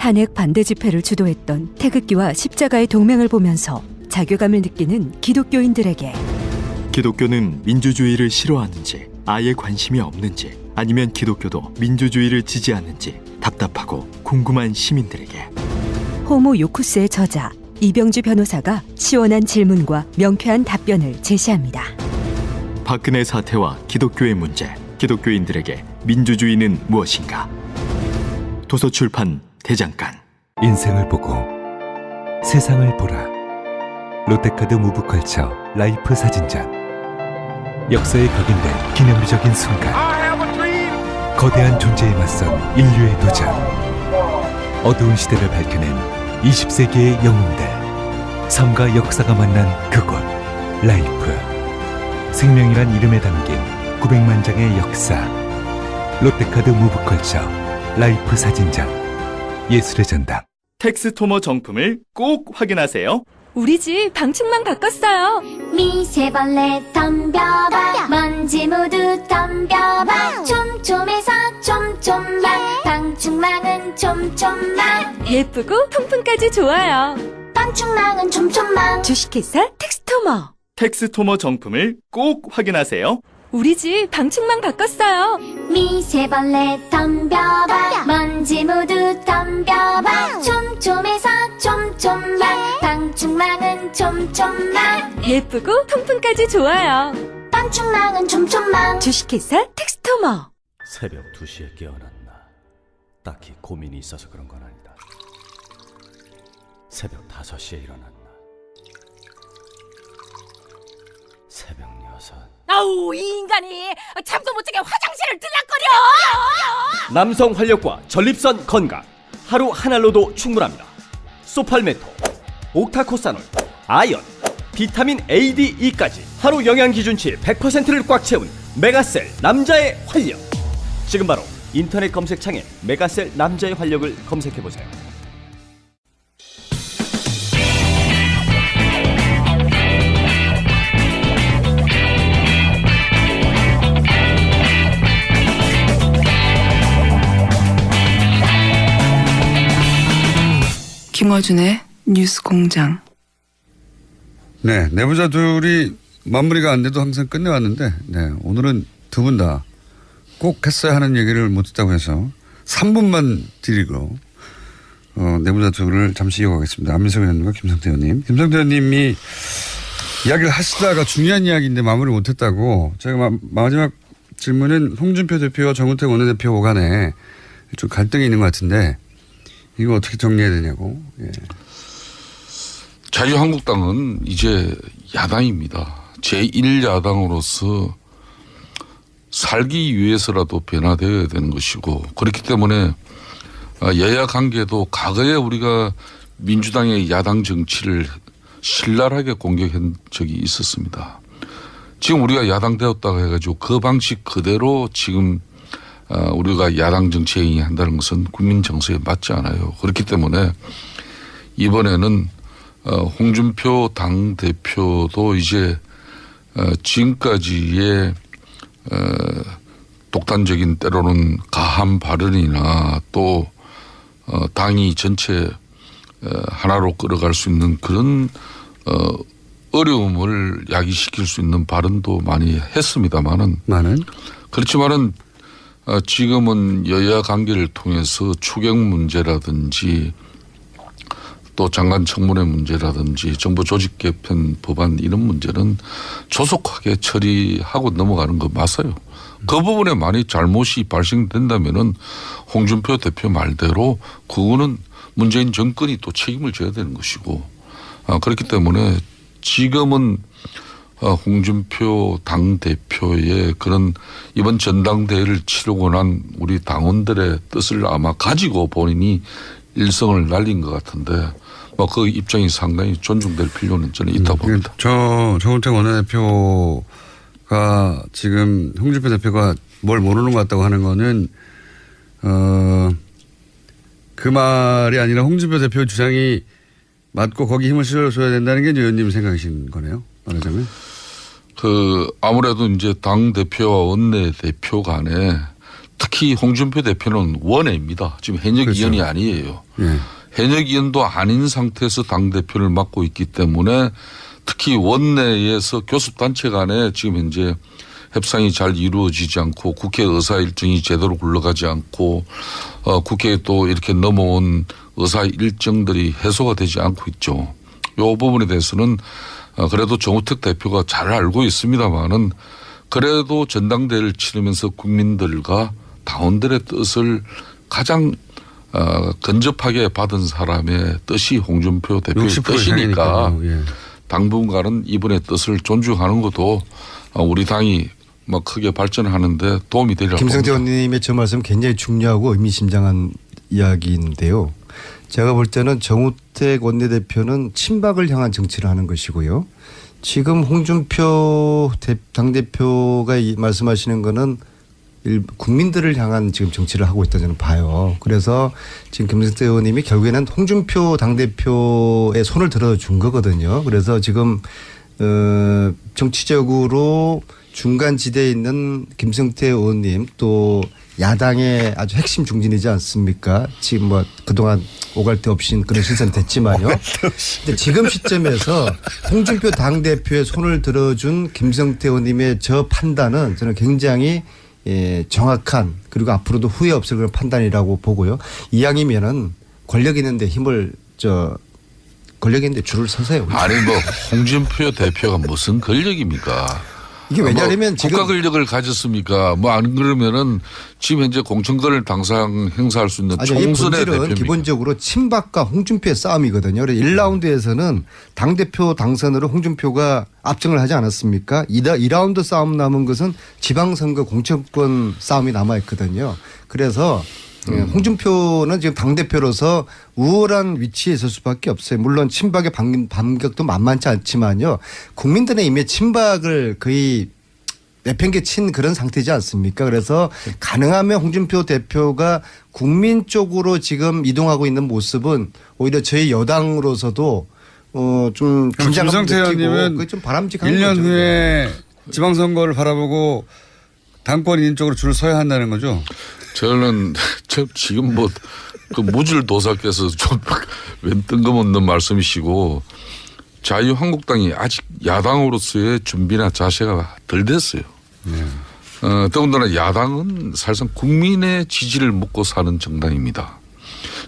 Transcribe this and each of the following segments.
탄핵 반대 집회를 주도했던 태극기와 십자가의 동맹을 보면서 자괴감을 느끼는 기독교인들에게 기독교는 민주주의를 싫어하는지 아예 관심이 없는지 아니면 기독교도 민주주의를 지지하는지 답답하고 궁금한 시민들에게 호모 요쿠스의 저자 이병주 변호사가 시원한 질문과 명쾌한 답변을 제시합니다. 박근혜 사태와 기독교의 문제, 기독교인들에게 민주주의는 무엇인가? 도서출판 대장간. 인생을 보고 세상을 보라. 롯데카드 무브컬처 라이프 사진전. 역사에 각인된 기념비적인 순간. 거대한 존재에 맞선 인류의 도전. 어두운 시대를 밝혀낸 20세기의 영웅들. 삶과 역사가 만난 그곳 라이프. 생명이란 이름에 담긴 900만 장의 역사. 롯데카드 무브컬처 라이프 사진전. 예술의 전당. 텍스토머 정품을 꼭 확인하세요. 우리 집 방충망 바꿨어요. 미세벌레 덤벼봐 먼지 모두 덤벼봐 촘촘해서 촘촘만 방충망은 촘촘만 예쁘고 통풍까지 좋아요. 방충망은 촘촘만 주식회사 텍스토머. 텍스토머 정품을 꼭 확인하세요. 우리 집 방충망 바꿨어요. 미세벌레 덤벼봐 먼지 모두 덤벼봐 촘촘해서 촘촘만 방충망은 촘촘만 예쁘고 통풍까지 좋아요. 방충망은 촘촘만 주식회사 텍스토머. 새벽 2시에 깨어났나? 딱히 고민이 있어서 그런 건 아니다. 새벽 5시에 일어났나? 새벽 6. 아우, 이 인간이 잠도 못 자게 화장실을 들락거려. 남성 활력과 전립선 건강 하루 한 알로도 충분합니다. 소팔메토, 옥타코사놀, 아연, 비타민 A, D, E까지 하루 영양 기준치 100%를 꽉 채운 메가셀 남자의 활력. 지금 바로 인터넷 검색창에 메가셀 남자의 활력을 검색해보세요. 김어준의 뉴스공장. 네, 내부자 둘이 마무리가 안 돼도 항상 끝내왔는데, 네, 오늘은 두 분 다 꼭 했어야 하는 얘기를 못 했다고 해서 3분만 드리고 내부자 둘을 잠시 이어가겠습니다. 안민석 의원님과 김성태 의원님. 김성태 의원님이 이야기를 하시다가 중요한 이야기인데 마무리 못했다고. 제가 마지막 질문은 홍준표 대표와 정우택 원내대표 간에 좀 갈등이 있는 것 같은데 이거 어떻게 정리해야 되냐고. 예. 자유한국당은 이제 야당입니다. 제1야당으로서 살기 위해서라도 변화되어야 되는 것이고, 그렇기 때문에 여야 관계도 과거에 우리가 민주당의 야당 정치를 신랄하게 공격한 적이 있었습니다. 지금 우리가 야당 되었다고 해가지고 그 방식 그대로 지금 우리가 야당 정치에 한다는 것은 국민 정서에 맞지 않아요. 그렇기 때문에 이번에는 홍준표 당대표도 이제 지금까지의 독단적인 때로는 가한 발언이나 또 당이 전체 하나로 끌어갈 수 있는 그런 어려움을 야기시킬 수 있는 발언도 많이 했습니다만은 그렇지만은 지금은 여야 관계를 통해서 추경 문제라든지 또 장관 청문회 문제라든지 정부 조직 개편 법안 이런 문제는 조속하게 처리하고 넘어가는 거 맞아요. 그 부분에 많이 잘못이 발생된다면은 홍준표 대표 말대로 그거는 문재인 정권이 또 책임을 져야 되는 것이고, 그렇기 때문에 지금은 홍준표 당대표의 그런 이번 전당대회를 치르고 난 우리 당원들의 뜻을 아마 가지고 본인이 일성을 날린 것 같은데 그 입장이 상당히 존중될 필요는 저는 있다 봅니다. 정우택 원내대표가 지금 홍준표 대표가 뭘 모르는 것 같다고 하는 거는 그 말이 아니라 홍준표 대표 주장이 맞고 거기 힘을 실어줘야 된다는 게 의원님 생각이신 거네요. 말하자면. 아무래도 이제 당 대표와 원내 대표 간에 특히 홍준표 대표는 원외입니다. 지금 현역 그렇죠. 의원이 아니에요. 예. 현역 의원도 아닌 상태에서 당대표를 맡고 있기 때문에 특히 원내에서 교섭단체 간에 지금 현재 협상이 잘 이루어지지 않고 국회 의사 일정이 제대로 굴러가지 않고 국회에 또 이렇게 넘어온 의사 일정들이 해소가 되지 않고 있죠. 이 부분에 대해서는 그래도 정우택 대표가 잘 알고 있습니다만은 그래도 전당대회를 치르면서 국민들과 당원들의 뜻을 가장 근접하게 받은 사람의 뜻이 홍준표 대표의 뜻이니까 예. 당분간은 이분의 뜻을 존중하는 것도 우리 당이 뭐 크게 발전하는데 도움이 되리라고 김성태 봅니다. 의원님의 저 말씀 굉장히 중요하고 의미심장한 이야기인데요. 제가 볼 때는 정우택 원내대표는 친박을 향한 정치를 하는 것이고요. 지금 홍준표 당대표가 말씀하시는 거는 국민들을 향한 지금 정치를 하고 있다 저는 봐요. 그래서 지금 김성태 의원님이 결국에는 홍준표 당대표의 손을 들어준 거거든요. 그래서 지금 정치적으로 중간 지대에 있는 김성태 의원님 또 야당의 아주 핵심 중진이지 않습니까? 지금 뭐 그동안 오갈 데 없이 그런 실선이 됐지만요. 근데 지금 시점에서 홍준표 당대표의 손을 들어준 김성태 의원님의 저 판단은 저는 굉장히 정확한 그리고 앞으로도 후회 없을 그런 판단이라고 보고요. 이왕이면은 권력 있는데 힘을 권력 있는데 줄을 서세요. 아니 뭐 홍준표 대표가 무슨 권력입니까? 이게 왜냐하면 뭐 지금 국가 권력을 가졌습니까? 뭐 안 그러면은 지금 현재 공천권을 당상 행사할 수 있는 총선의 본질은 대표입니다. 기본적으로 친박과 홍준표의 싸움이거든요. 그래서 1라운드에서는 당대표 당선으로 홍준표가 압승을 하지 않았습니까? 2라운드 싸움 남은 것은 지방선거 공천권 싸움이 남아있거든요. 그래서 홍준표는 지금 당대표로서 우월한 위치에 있을 수밖에 없어요. 물론 친박의 반격도 만만치 않지만요. 국민들의 이미 친박을 거의 내팽개친 그런 상태지 않습니까? 그래서 가능하면 홍준표 대표가 국민 쪽으로 지금 이동하고 있는 모습은 오히려 저희 여당으로서도 좀 긴장감을 김성태 느끼고 의원님은 그게 좀 바람직한 1년 거죠. 후에 지방선거를 바라보고 당권 인인 쪽으로 줄을 서야 한다는 거죠. 저는 지금 뭐 그 무질도사께서 좀 웬 뜬금없는 말씀이시고 자유한국당이 아직 야당으로서의 준비나 자세가 덜 됐어요. 더군다나 야당은 사실상 국민의 지지를 먹고 사는 정당입니다.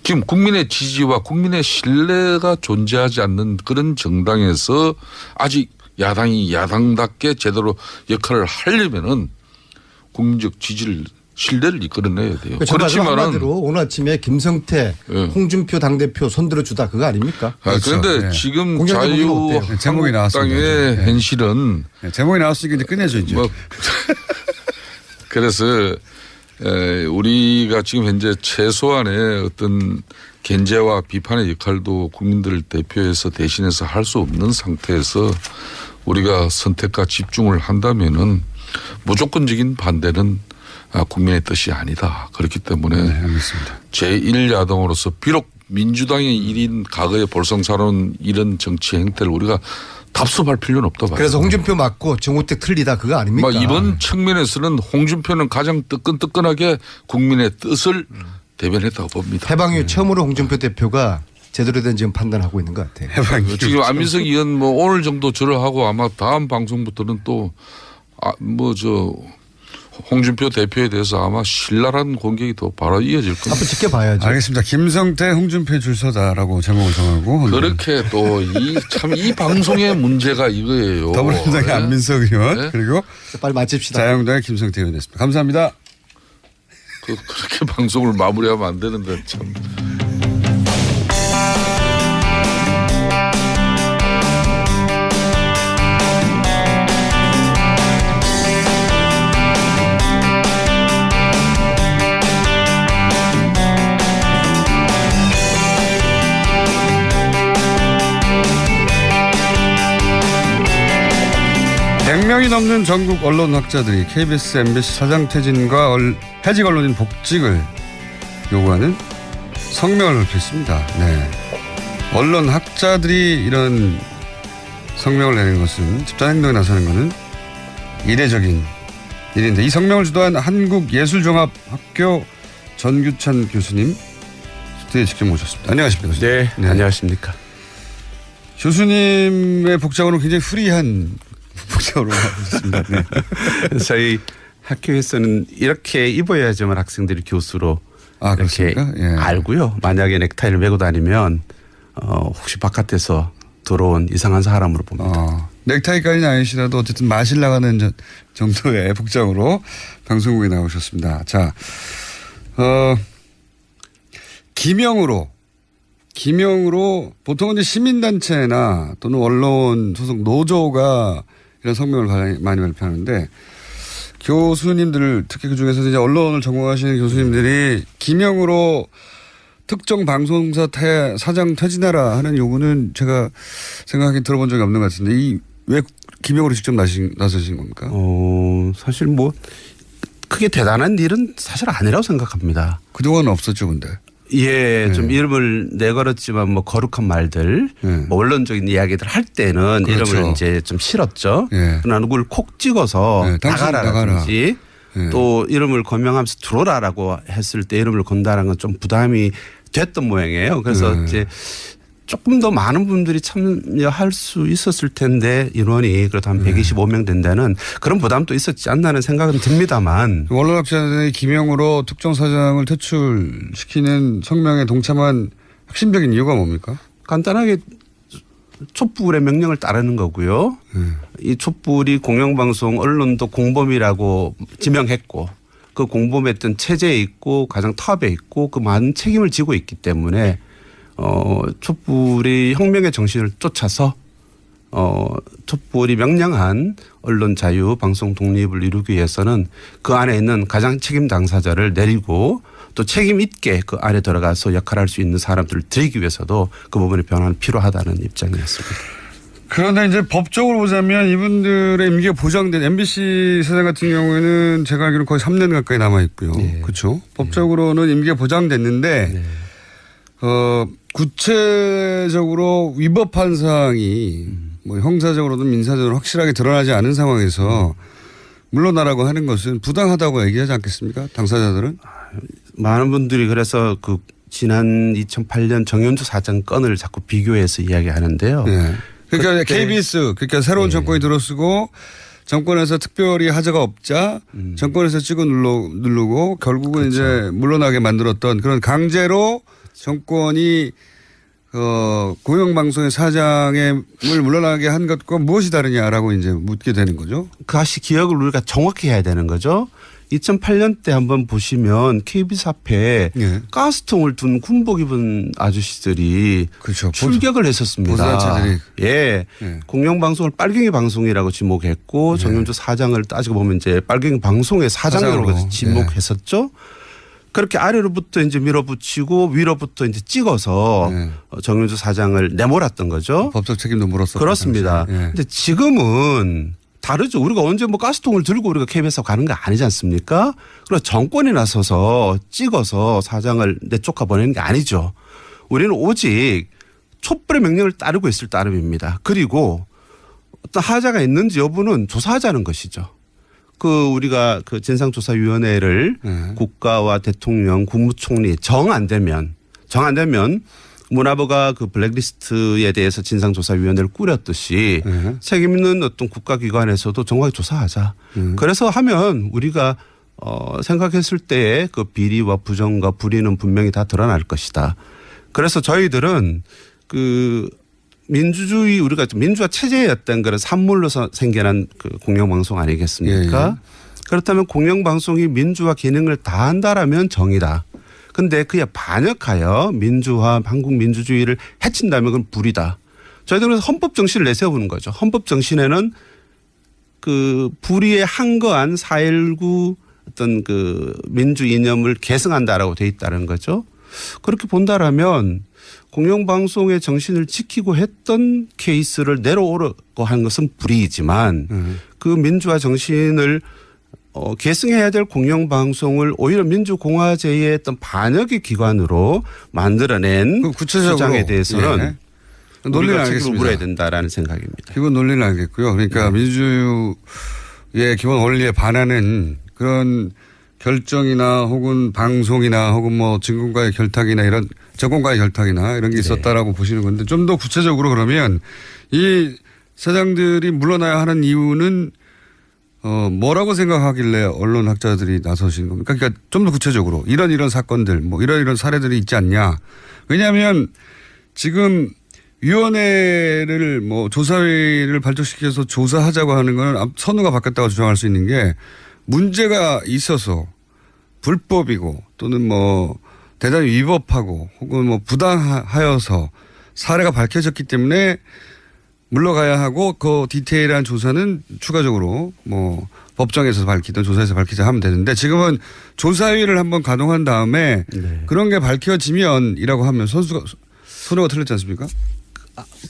지금 국민의 지지와 국민의 신뢰가 존재하지 않는 그런 정당에서 아직 야당이 야당답게 제대로 역할을 하려면은 국민적 지지를 신뢰를 이끌어내야 돼요. 그렇지만은 한마디로 오늘 아침에 김성태, 예. 홍준표 당대표 손들어주다 그거 아닙니까? 그런데 네. 지금 공약적으로 어때요? 제목이 나왔습니다. 자유한국당의 네. 현실은 제목이 나왔으니까 이제 끝내죠 이제. 뭐 그래서 우리가 지금 현재 최소한의 어떤 견제와 비판의 역할도 국민들을 대표해서 대신해서 할 수 없는 상태에서 우리가 선택과 집중을 한다면은 무조건적인 반대는 국민의 뜻이 아니다. 그렇기 때문에 네, 알겠습니다. 제1야당으로서 비록 민주당의 일인 과거에 볼썽사로운 이런 정치 행태를 우리가 답습할 필요는 없다 봐요. 그래서 홍준표 맞고 정우택 틀리다 그거 아닙니까? 이번 측면에서는 홍준표는 가장 뜨끈뜨끈하게 국민의 뜻을 대변했다고 봅니다. 해방 이후 처음으로 홍준표 대표가 제대로 된 지금 판단하고 있는 것 같아요. 지금 안민석 의원 뭐 오늘 정도 절하고 아마 다음 방송부터는 또 홍준표 대표에 대해서 아마 신랄한 공격이 더 바로 이어질 겁니다. 앞으로 지켜봐야죠. 알겠습니다. 김성태, 홍준표 줄 서다라고 제목을 정하고 그렇게 또 이 방송의 문제가 이거예요. 더불어민주당의 네? 안민석 의원 네? 그리고 빨리 마칩시다. 자유한국당의 김성태 의원이었습니다. 감사합니다. 그렇게 방송을 마무리하면 안 되는데 참. 명이 넘는 전국 언론학자들이 KBS, MBC 사장 퇴진과 해직 언론인 복직을 요구하는 성명을 발표했습니다. 네. 언론학자들이 이런 성명을 내는 것은 집단행동에 나서는 것은 이례적인 일인데 이 성명을 주도한 한국예술종합학교 전규찬 교수님 스튜디오에 직접 모셨습니다. 안녕하십니까 교수님. 네, 안녕하십니까. 교수님의 복장으로 굉장히 프리한 복장으로 하셨습니다. 네. 저희 학교에서는 이렇게 입어야지만 학생들이 교수로 이렇게 예. 알고요. 만약에 넥타이를 메고 다니면 혹시 바깥에서 들어온 이상한 사람으로 봅니다. 넥타이까지는 아니시라도 어쨌든 마실 나가는 정도의 복장으로 방송국에 나오셨습니다. 자, 기명으로 보통은 이제 시민단체나 또는 언론 소속 노조가 이런 성명을 많이 발표하는데 교수님들 특히 그중에서 이제 언론을 전공하시는 교수님들이 기명으로 특정 방송사 사장 퇴진하라 하는 요구는 제가 생각하기엔 들어본 적이 없는 것 같은데 왜 기명으로 직접 나서신 겁니까? 사실 뭐 크게 대단한 일은 사실 아니라고 생각합니다. 그동안은 없었죠, 근데. 예, 좀 이름을 내걸었지만 뭐 거룩한 말들, 뭐 원론적인 이야기들 할 때는 그렇죠. 이름을 이제 좀 실었죠. 예. 그러나 누구를 콕 찍어서 나가라든지 또 이름을 거명하면서 들어오라라고 했을 때 이름을 건다는 건 좀 부담이 됐던 모양이에요. 그래서 이제 조금 더 많은 분들이 참여할 수 있었을 텐데 인원이 그래도 한 125명 된다는 그런 부담도 있었지 않나는 생각은 듭니다만. 언론학자들이 기명으로 특정 사장을 퇴출시키는 성명에 동참한 핵심적인 이유가 뭡니까? 간단하게 촛불의 명령을 따르는 거고요. 이 촛불이 공영방송 언론도 공범이라고 지명했고 그 공범했던 체제에 있고 가장 탑에 있고 그 많은 책임을 지고 있기 때문에 촛불이 혁명의 정신을 쫓아서 촛불이 명령한 언론 자유, 방송 독립을 이루기 위해서는 그 안에 있는 가장 책임 당사자를 내리고 또 책임 있게 그 안에 들어가서 역할할 수 있는 사람들을 들이기 위해서도 그 부분의 변화는 필요하다는 입장이었습니다. 그런데 이제 법적으로 보자면 이분들의 임기가 보장된 MBC 사장 같은 경우에는 제가 알기로는 거의 3년 가까이 남아 있고요. 네. 그렇죠. 법적으로는 임기가 보장됐는데 구체적으로 위법한 사항이 뭐 형사적으로든 민사적으로 확실하게 드러나지 않은 상황에서 물러나라고 하는 것은 부당하다고 얘기하지 않겠습니까? 당사자들은? 많은 분들이 그래서 그 지난 2008년 정현주 사장 건을 자꾸 비교해서 이야기하는데요. 네. 그러니까 KBS 그러니까 새로운 정권이 들어서고 정권에서 특별히 하자가 없자 정권에서 찍어 누르고 결국은 그렇죠. 이제 물러나게 만들었던 그런 강제로 정권이 공영방송의 사장을 물러나게 한 것과 무엇이 다르냐라고 이제 묻게 되는 거죠. 다시 기억을 우리가 정확히 해야 되는 거죠. 2008년 때 한번 보시면 KBS 앞에 가스통을 둔 군복 입은 아저씨들이 그렇죠. 출격을 했었습니다. 보수단체들이. 예. 공영방송을 빨갱이 방송이라고 지목했고 정윤주 사장을 따지고 보면 이제 빨갱이 방송의 사장으로 지목했었죠. 그렇게 아래로부터 이제 밀어붙이고 위로부터 이제 찍어서 정윤주 사장을 내몰았던 거죠. 법적 책임도 물었었고. 그렇습니다. 근데 지금은 다르죠. 우리가 언제 뭐 가스통을 들고 우리가 KBS 가는 거 아니지 않습니까? 그래서 정권이 나서서 찍어서 사장을 내쫓아 보내는 게 아니죠. 우리는 오직 촛불의 명령을 따르고 있을 따름입니다. 그리고 어떤 하자가 있는지 여부는 조사하자는 것이죠. 우리가 진상조사위원회를 국가와 대통령, 국무총리 정 안 되면 문화부가 그 블랙리스트에 대해서 진상조사위원회를 꾸렸듯이 책임 있는 어떤 국가기관에서도 정확히 조사하자. 그래서 하면 우리가 생각했을 때의 그 비리와 부정과 불의는 분명히 다 드러날 것이다. 그래서 저희들은 민주주의 우리가 민주화 체제였던 그런 산물로서 생겨난 그 공영방송 아니겠습니까? 그렇다면 공영방송이 민주화 기능을 다한다라면 정의다. 근데 그에 반역하여 민주화, 한국 민주주의를 해친다면 그건 불이다. 저희들은 헌법 정신을 내세우는 거죠. 헌법 정신에는 그 불의에 한거한 4.19 어떤 그 민주 이념을 계승한다라고 돼 있다는 거죠. 그렇게 본다라면 공영방송의 정신을 지키고 했던 케이스를 내려오려고 하는 것은 불이지만 그 민주화 정신을 계승해야 될 공영방송을 오히려 민주공화제의 어떤 반역의 기관으로 만들어낸 주장에 대해서는 논리는 우리가 책임을 알겠습니다. 물어야 된다라는 생각입니다. 그건 논리는 알겠고요. 그러니까 기본 원리에 반하는 그런 결정이나 혹은 방송이나 혹은 뭐 증권가의 결탁이나 이런 정권가의 결탁이나 이런 게 있었다라고 보시는 건데 좀 더 구체적으로 그러면 이 사장들이 물러나야 하는 이유는 뭐라고 생각하길래 언론학자들이 나서신 겁니까? 그러니까 좀 더 구체적으로 이런 사건들 뭐 이런 사례들이 있지 않냐. 왜냐하면 지금 위원회를 뭐 조사회를 발족시켜서 조사하자고 하는 건 선우가 바뀌었다고 주장할 수 있는 게 문제가 있어서 불법이고 또는 뭐 대단히 위법하고 혹은 뭐 부당하여서 사례가 밝혀졌기 때문에 물러가야 하고 그 디테일한 조사는 추가적으로 뭐 법정에서 밝히든 조사에서 밝히자 하면 되는데 지금은 조사위를 한번 가동한 다음에 그런 게 밝혀지면이라고 하면 선우가 틀렸지 않습니까?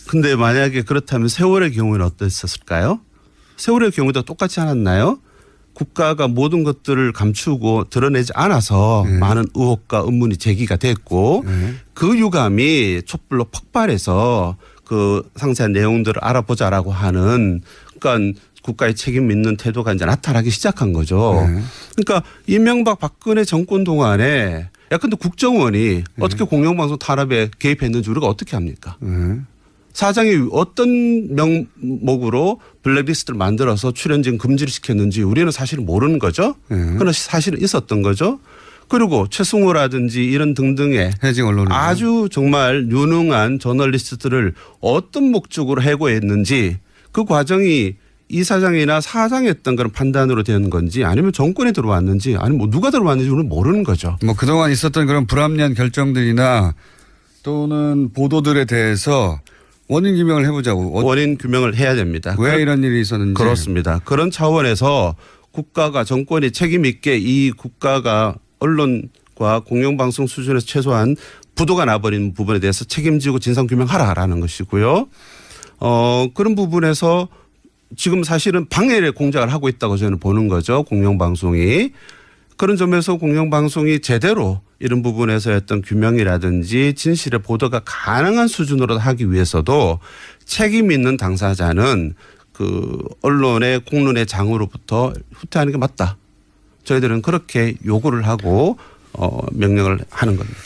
근데 만약에 그렇다면 세월의 경우는 어땠었을까요? 세월의 경우도 똑같지 않았나요? 국가가 모든 것들을 감추고 드러내지 않아서 많은 의혹과 의문이 제기가 됐고 그 유감이 촛불로 폭발해서 그 상세한 내용들을 알아보자라고 하는 그러니까 국가의 책임 있는 태도가 이제 나타나기 시작한 거죠. 그러니까 이명박 박근혜 정권 동안에 근데 국정원이 어떻게 공영방송 탄압에 개입했는지 우리가 어떻게 합니까? 사장이 어떤 명목으로 블랙리스트를 만들어서 출연진 금지를 시켰는지 우리는 사실 모르는 거죠. 그러나 사실은 있었던 거죠. 그리고 최승호라든지 이런 등등의 해직 언론인 아주 정말 유능한 저널리스트들을 어떤 목적으로 해고했는지 그 과정이 이 사장이나 사장했던 그런 판단으로 되는 건지 아니면 정권에 들어왔는지 아니면 뭐 누가 들어왔는지 우리는 모르는 거죠. 뭐 그동안 있었던 그런 불합리한 결정들이나 또는 보도들에 대해서 원인 규명을 해보자고. 원인 규명을 해야 됩니다. 왜 이런 일이 있었는지. 그렇습니다. 그런 차원에서 국가가 정권이 책임 있게 이 국가가 언론과 공영방송 수준에서 최소한 부도가 나버린 부분에 대해서 책임지고 진상규명하라라는 것이고요. 그런 부분에서 지금 사실은 방해의 공작을 하고 있다고 저는 보는 거죠. 공영방송이. 그런 점에서 공영방송이 제대로 이런 부분에서 어떤 규명이라든지 진실의 보도가 가능한 수준으로 하기 위해서도 책임 있는 당사자는 그 언론의 공론의 장으로부터 후퇴하는 게 맞다. 저희들은 그렇게 요구를 하고 명령을 하는 겁니다.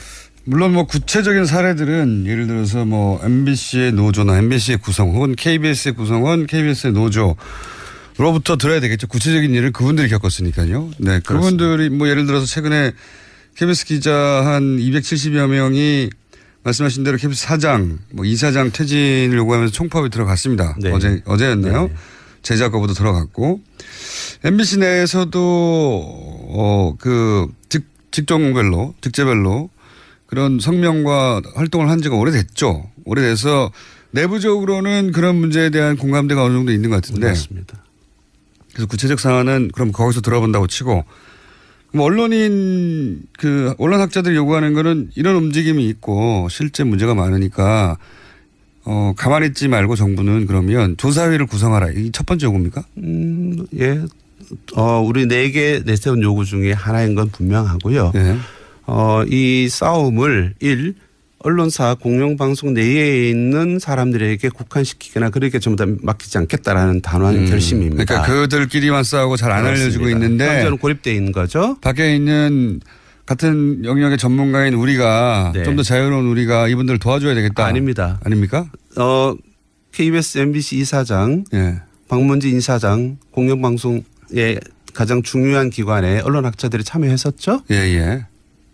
물론 뭐 구체적인 사례들은 예를 들어서 뭐 MBC의 노조나 MBC의 구성 혹은 KBS의 구성원, KBS의 노조로부터 들어야 되겠죠. 구체적인 일을 그분들이 겪었으니까요. 네, 그분들이 뭐 예를 들어서 최근에 KBS 기자 한 270여 명이 말씀하신 대로 KBS 사장, 뭐 이사장 퇴진을 요구하면서 총파업에 들어갔습니다. 네. 어제였나요? 네. 제작거부도 들어갔고 MBC 내에서도 그 직종별로 직제별로 그런 성명과 활동을 한 지가 오래됐죠. 오래돼서 내부적으로는 그런 문제에 대한 공감대가 어느 정도 있는 것 같은데. 맞습니다. 그래서 구체적 사안은 그럼 거기서 들어본다고 치고 그럼 언론학자들이 요구하는 거는 이런 움직임이 있고 실제 문제가 많으니까 가만히 있지 말고 정부는 그러면 조사회를 구성하라. 이게 첫 번째 요구입니까? 예. 우리 4개 내세운 요구 중에 하나인 건 분명하고요. 네. 이 싸움을 언론사 공영방송 내에 있는 사람들에게 국한시키거나 그렇게 전부 다 맡기지 않겠다라는 단호한 결심입니다. 그러니까 그들끼리만 싸우고 잘 안 알려지고 있는데 완전 고립되어 있는 거죠. 밖에 있는 같은 영역의 전문가인 우리가 네. 좀 더 자유로운 우리가 이분들을 도와줘야 되겠다. 아닙니다. 아닙니까? KBS, MBC 이사장, 예. 박문진 이사장, 공영방송의 가장 중요한 기관에 언론학자들이 참여했었죠. 예.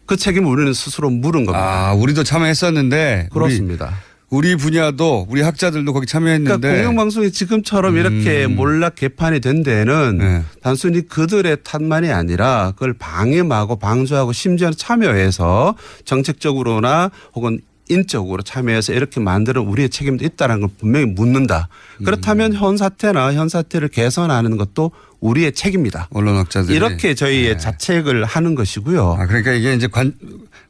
그 책임을 우리는 스스로 물은 겁니다. 우리도 참여했었는데. 그렇습니다. 우리 분야도 우리 학자들도 거기 참여했는데. 그러니까 공영방송이 지금처럼 이렇게 몰락 개판이 된 데는 단순히 그들의 탓만이 아니라 그걸 방임하고 방조하고 심지어는 참여해서 정책적으로나 혹은 인적으로 참여해서 이렇게 만드는 우리의 책임도 있다는 걸 분명히 묻는다. 그렇다면 현 사태를 개선하는 것도 우리의 책임이다. 언론학자들이. 이렇게 저희의 자책을 하는 것이고요. 그러니까 이게 이제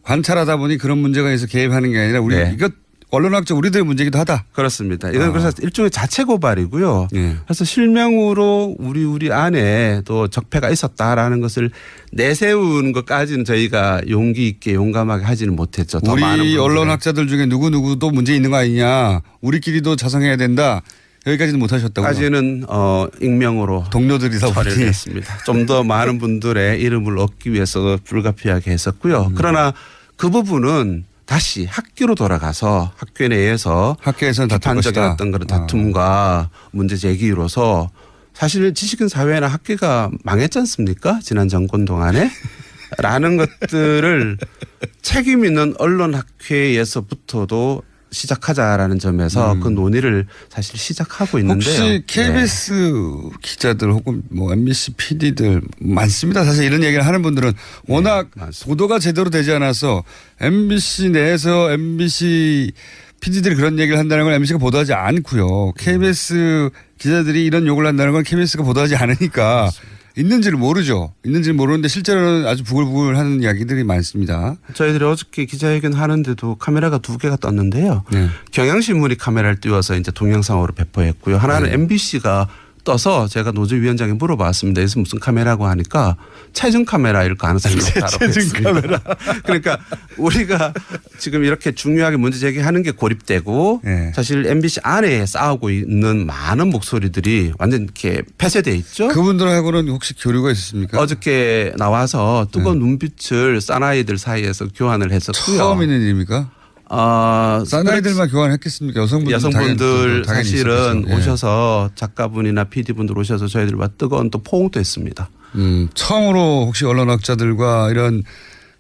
관찰하다 보니 그런 문제가 있어 개입하는 게 아니라 이거 언론학자 우리들의 문제이기도 하다. 그렇습니다. 이건 그래서 일종의 자체 고발이고요. 그래서 실명으로 우리 안에 또 적폐가 있었다라는 것을 내세우는 것까지는 저희가 용기 있게 용감하게 하지는 못했죠. 더 많은 우리 언론학자들 중에 누구누구도 문제 있는 거 아니냐. 우리끼리도 자성해야 된다. 여기까지는 못 하셨다고요? 까지는 익명으로 동료들이다 처리를 보니 했습니다. 좀 더 많은 분들의 이름을 얻기 위해서 불가피하게 했었고요. 그러나 그 부분은 다시 학교로 돌아가서 학교 내에서 학교에서는 비판적인 어떤 그런 다툼과 문제 제기로서 사실 지식인 사회나 학교가 망했지 않습니까? 지난 정권 동안에. 라는 것들을 책임 있는 언론학회에서부터도 시작하자라는 점에서 그 논의를 사실 시작하고 있는데요. 혹시 KBS 기자들 혹은 뭐 MBC PD들 많습니다. 사실 이런 얘기를 하는 분들은 워낙 보도가 제대로 되지 않아서 MBC 내에서 MBC PD들이 그런 얘기를 한다는 걸 MBC가 보도하지 않고요. KBS 기자들이 이런 욕을 한다는 건 KBS가 보도하지 않으니까 맞습니다. 있는지를 모르죠. 있는지를 모르는데 실제로는 아주 부글부글 하는 이야기들이 많습니다. 저희들이 어저께 기자회견 하는데도 카메라가 2개가 떴는데요. 경향신문이 카메라를 띄워서 이제 동영상으로 배포했고요. 하나는 MBC가 떠서 제가 노조위원장에 물어봤습니다. 그래서 무슨 카메라고 하니까 체중 카메라일 가능성이 높다고 했습니다. 카메라. 그러니까 우리가 지금 이렇게 중요하게 문제 제기하는 게 고립되고 사실 MBC 안에 싸우고 있는 많은 목소리들이 완전 이렇게 폐쇄되어 있죠. 그분들하고는 혹시 교류가 있으십니까? 어저께 나와서 뜨거운 눈빛을 사나이들 사이에서 교환을 했었고요. 처음 있는 일입니까? 사나이들만 교환했겠습니까? 여성분들 사실은 예. 오셔서 작가분이나 PD분들 오셔서 저희들과 뜨거운 또 포옹도 했습니다. 처음으로 혹시 언론학자들과 이런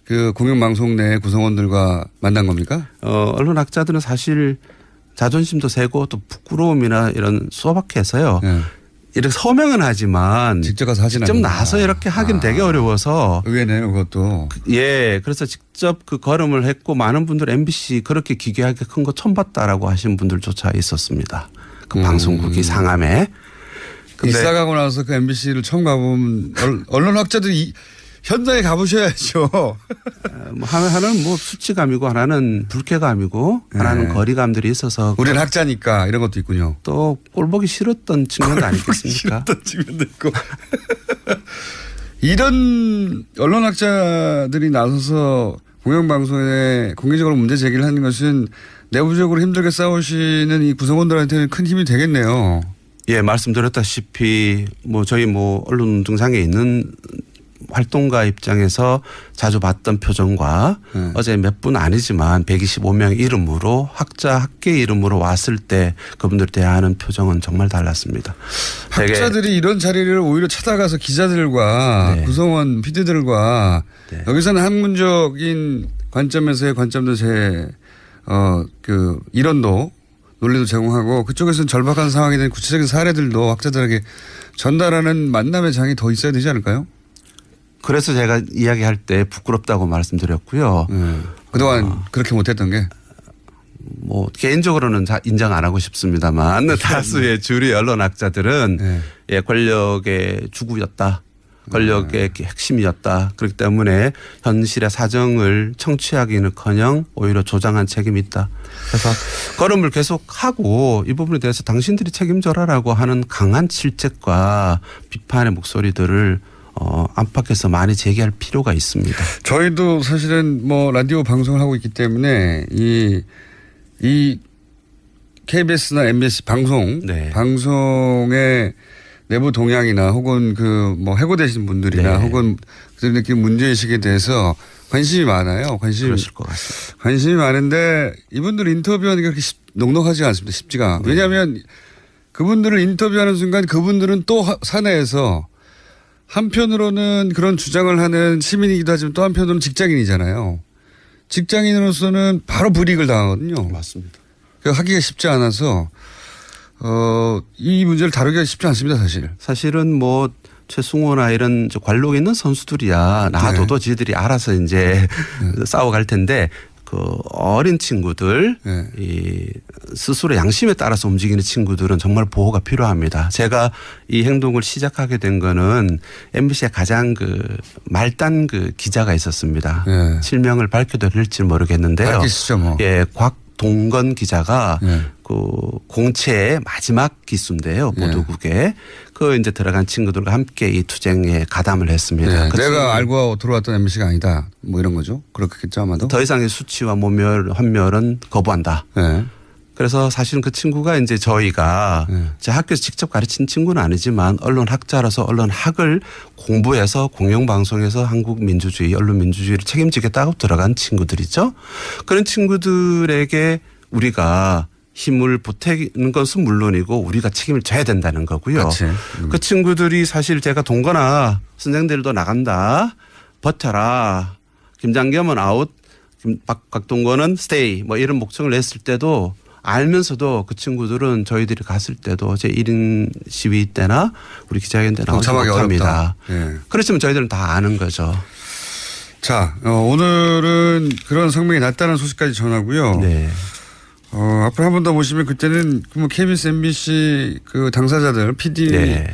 그 공영방송 내 구성원들과 만난 겁니까? 언론학자들은 사실 자존심도 세고 또 부끄러움이나 이런 소박해서요. 이렇게 서명은 하지만 직접 가서 하진 직접 나서 이렇게 하긴 되게 어려워서 의외네요, 그것도. 예, 그래서 직접 그 걸음을 했고 많은 분들 MBC 그렇게 기괴하게 큰 거 처음 봤다라고 하신 분들조차 있었습니다. 그 방송국이 상암에. 이사 가고 나서 그 MBC를 처음 가보면 언론학자들이 현장에 가보셔야죠. 하나는 뭐 수치감이고 하나는 불쾌감이고 하나는 거리감들이 있어서. 우리는 학자니까 이런 것도 있군요. 또 꼴보기 싫었던 측면도 아니겠습니까? 싫었던 측면도 있고. 이런 언론학자들이 나서서 공영방송에 공개적으로 문제 제기를 하는 것은 내부적으로 힘들게 싸우시는 이 구성원들한테는 큰 힘이 되겠네요. 예, 말씀드렸다시피 뭐 저희 뭐 언론 등상에 있는 활동가 입장에서 자주 봤던 표정과 어제 몇 분 아니지만 125명 이름으로 학자 학계 이름으로 왔을 때 그분들 대하는 표정은 정말 달랐습니다. 학자들이 이런 자리를 오히려 찾아가서 기자들과 구성원 PD들과 여기서는 학문적인 관점에서의 관점도 그 이론도 논리도 제공하고 그쪽에서는 절박한 상황에 대한 구체적인 사례들도 학자들에게 전달하는 만남의 장이 더 있어야 되지 않을까요? 그래서 제가 이야기할 때 부끄럽다고 말씀드렸고요. 그동안 그렇게 못했던 게? 뭐 개인적으로는 인정 안 하고 싶습니다만 다수의 주류 언론학자들은 예, 권력의 주구였다. 권력의 핵심이었다. 그렇기 때문에 현실의 사정을 청취하기는커녕 오히려 조장한 책임이 있다. 그래서 걸음을 계속하고 이 부분에 대해서 당신들이 책임져라라고 하는 강한 질책과 비판의 목소리들을 안팎에서 많이 제기할 필요가 있습니다. 저희도 사실은 뭐 라디오 방송을 하고 있기 때문에 이 KBS나 MBC 방송의 내부 동향이나 혹은 그 뭐 해고되신 분들이나 혹은 그들 느끼는 문제의식에 대해서 관심이 많아요. 그러실 것 같습니다. 관심이 많은데 이분들 인터뷰하는 게 그렇게 녹록하지 않습니다. 쉽지가. 왜냐하면 그분들을 인터뷰하는 순간 그분들은 또 사내에서 한편으로는 그런 주장을 하는 시민이기도 하지만 또 한편으로는 직장인이잖아요. 직장인으로서는 바로 불이익을 당하거든요. 맞습니다. 하기가 쉽지 않아서 이 문제를 다루기가 쉽지 않습니다, 사실. 사실은 뭐 최승호나 이런 관록에 있는 선수들이야 놔둬도 지들이 알아서 이제 싸워갈 텐데 그 어린 친구들 이 스스로 양심에 따라서 움직이는 친구들은 정말 보호가 필요합니다. 제가 이 행동을 시작하게 된 거는 MBC의 가장 그 말단 그 기자가 있었습니다. 실명을 밝혀도 될지 모르겠는데요. 밝히시죠, 뭐. 예, 곽동건 기자가 그 공채의 마지막 기수인데요. 보도국에 그 이제 들어간 친구들과 함께 이 투쟁에 가담을 했습니다. 내가 알고 들어왔던 MBC가 아니다. 뭐 이런 거죠. 그렇겠죠 아마도. 더 이상의 수치와 모멸, 환멸은 거부한다. 그래서 사실은 그 친구가 이제 저희가 제 학교에서 직접 가르친 친구는 아니지만 언론학자라서 언론학을 공부해서 공영방송에서 한국 민주주의, 언론 민주주의를 책임지겠다고 들어간 친구들이죠. 그런 친구들에게 우리가 힘을 보태는 것은 물론이고 우리가 책임을 져야 된다는 거고요. 그 친구들이 사실 제가 동거나 선생들도 나간다. 버텨라. 김장겸은 아웃. 박동건은 스테이. 뭐 이런 목청을 냈을 때도 알면서도 그 친구들은 저희들이 갔을 때도 제 1인 시위 때나 우리 기자회견 때 나오지 못합니다. 그렇지만 저희들은 다 아는 거죠. 자, 오늘은 그런 성명이 났다는 소식까지 전하고요. 네. 앞으로 한 번 더 모시면 그때는 뭐 KBS, MBC 그 당사자들, PD 네.